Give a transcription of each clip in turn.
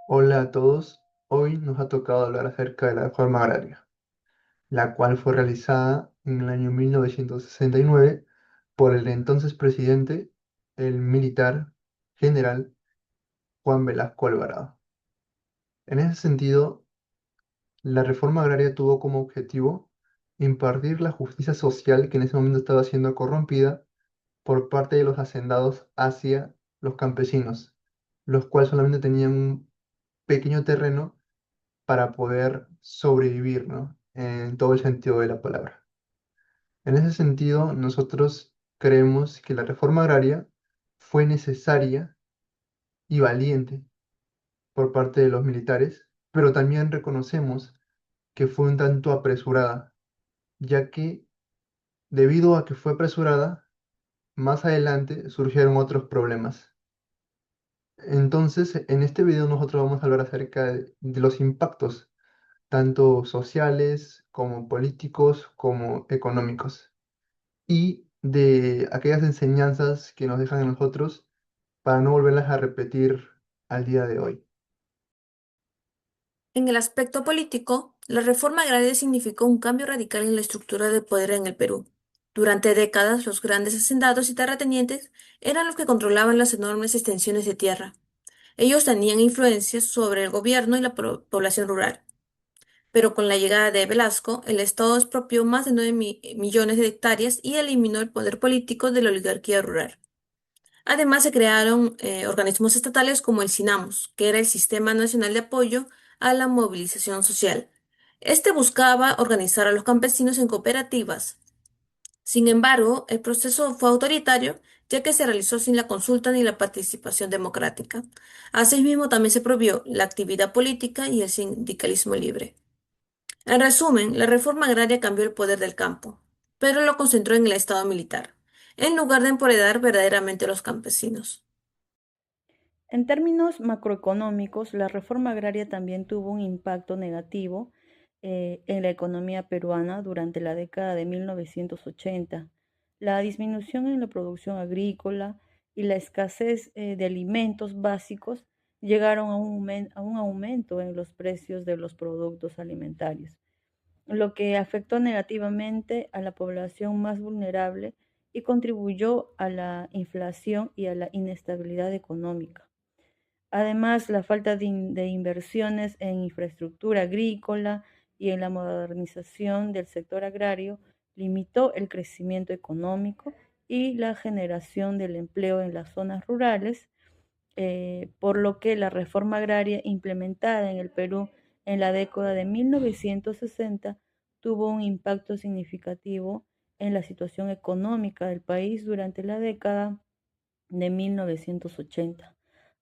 Hola a todos. Hoy nos ha tocado hablar acerca de la reforma agraria, la cual fue realizada en el año 1969 por el entonces presidente, el militar general Juan Velasco Alvarado. En ese sentido, la reforma agraria tuvo como objetivo impartir la justicia social que en ese momento estaba siendo corrompida por parte de los hacendados hacia los campesinos, los cuales solamente tenían un pequeño terreno para poder sobrevivir, ¿no? En todo el sentido de la palabra. En ese sentido, nosotros creemos que la reforma agraria fue necesaria y valiente por parte de los militares, pero también reconocemos que fue un tanto apresurada, ya que debido a que fue apresurada, más adelante surgieron otros problemas. Entonces, en este video nosotros vamos a hablar acerca de los impactos tanto sociales como políticos como económicos, y de aquellas enseñanzas que nos dejan a nosotros para no volverlas a repetir al día de hoy. En el aspecto político, la reforma agraria significó un cambio radical en la estructura de poder en el Perú. Durante décadas, los grandes hacendados y terratenientes eran los que controlaban las enormes extensiones de tierra. Ellos tenían influencia sobre el gobierno y la población rural. Pero con la llegada de Velasco, el Estado expropió más de 9 millones de hectáreas y eliminó el poder político de la oligarquía rural. Además, se crearon organismos estatales como el SINAMUS, que era el Sistema Nacional de Apoyo a la Movilización Social. Este buscaba organizar a los campesinos en cooperativas. Sin embargo, el proceso fue autoritario, ya que se realizó sin la consulta ni la participación democrática. Asimismo, también se prohibió la actividad política y el sindicalismo libre. En resumen, la reforma agraria cambió el poder del campo, pero lo concentró en el Estado militar, en lugar de empoderar verdaderamente a los campesinos. En términos macroeconómicos, la reforma agraria también tuvo un impacto negativo en la economía peruana durante la década de 1980. La disminución en la producción agrícola y la escasez de alimentos básicos llegaron a un aumento en los precios de los productos alimentarios, lo que afectó negativamente a la población más vulnerable y contribuyó a la inflación y a la inestabilidad económica. Además, la falta de inversiones en infraestructura agrícola y en la modernización del sector agrario limitó el crecimiento económico y la generación del empleo en las zonas rurales, por lo que la reforma agraria implementada en el Perú en la década de 1960 tuvo un impacto significativo en la situación económica del país durante la década de 1980.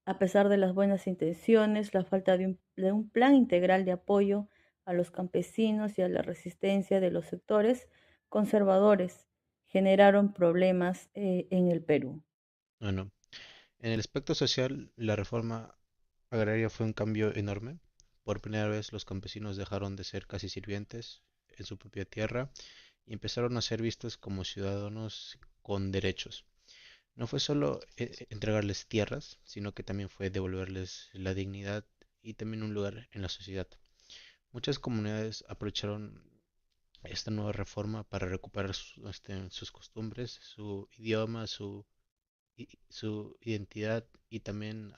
A pesar de las buenas intenciones, la falta de un plan integral de apoyo a los campesinos y a la resistencia de los sectores conservadores generaron problemas en el Perú. Bueno, en el aspecto social, la reforma agraria fue un cambio enorme. Por primera vez los campesinos dejaron de ser casi sirvientes en su propia tierra y empezaron a ser vistos como ciudadanos con derechos. No fue solo entregarles tierras, sino que también fue devolverles la dignidad y también un lugar en la sociedad. Muchas comunidades aprovecharon esta nueva reforma para recuperar sus costumbres, su idioma, su identidad y también,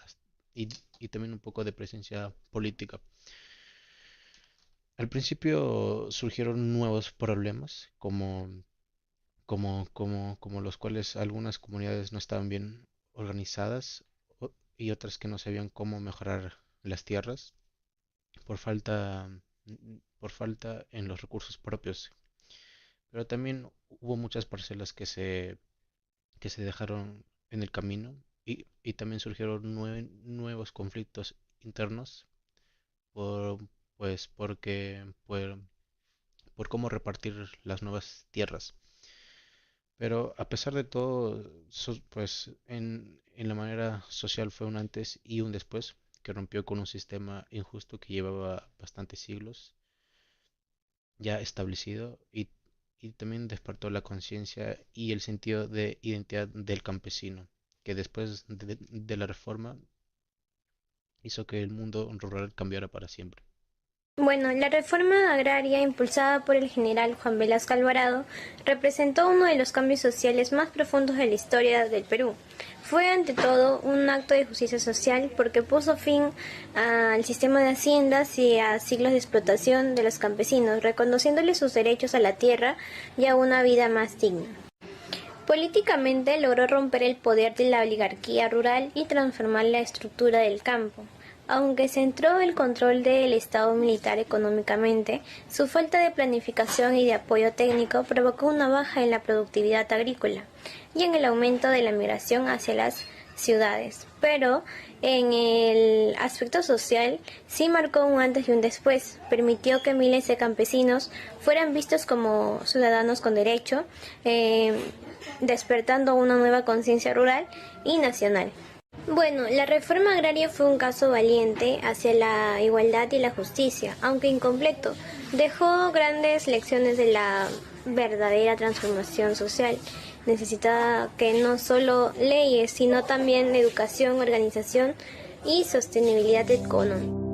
y también un poco de presencia política. Al principio surgieron nuevos problemas, como los cuales algunas comunidades no estaban bien organizadas y otras que no sabían cómo mejorar las tierras por falta, por falta en los recursos propios. Pero también hubo muchas parcelas que se dejaron en el camino y también surgieron nuevos conflictos internos por, pues por cómo repartir las nuevas tierras. Pero a pesar de todo, pues en la manera social fue un antes y un después que rompió con un sistema injusto que llevaba bastantes siglos ya establecido y también despertó la conciencia y el sentido de identidad del campesino, que después de la reforma hizo que el mundo rural cambiara para siempre. Bueno, la reforma agraria impulsada por el general Juan Velasco Alvarado representó uno de los cambios sociales más profundos de la historia del Perú. Fue ante todo un acto de justicia social porque puso fin al sistema de haciendas y a siglos de explotación de los campesinos, reconociéndoles sus derechos a la tierra y a una vida más digna. Políticamente logró romper el poder de la oligarquía rural y transformar la estructura del campo. Aunque centró el control del Estado militar económicamente, su falta de planificación y de apoyo técnico provocó una baja en la productividad agrícola y en el aumento de la migración hacia las ciudades. Pero en el aspecto social sí marcó un antes y un después. Permitió que miles de campesinos fueran vistos como ciudadanos con derecho, despertando una nueva conciencia rural y nacional. Bueno, la reforma agraria fue un caso valiente hacia la igualdad y la justicia, aunque incompleto. Dejó grandes lecciones de la verdadera transformación social. Necesitaba que no solo leyes, sino también educación, organización y sostenibilidad económica.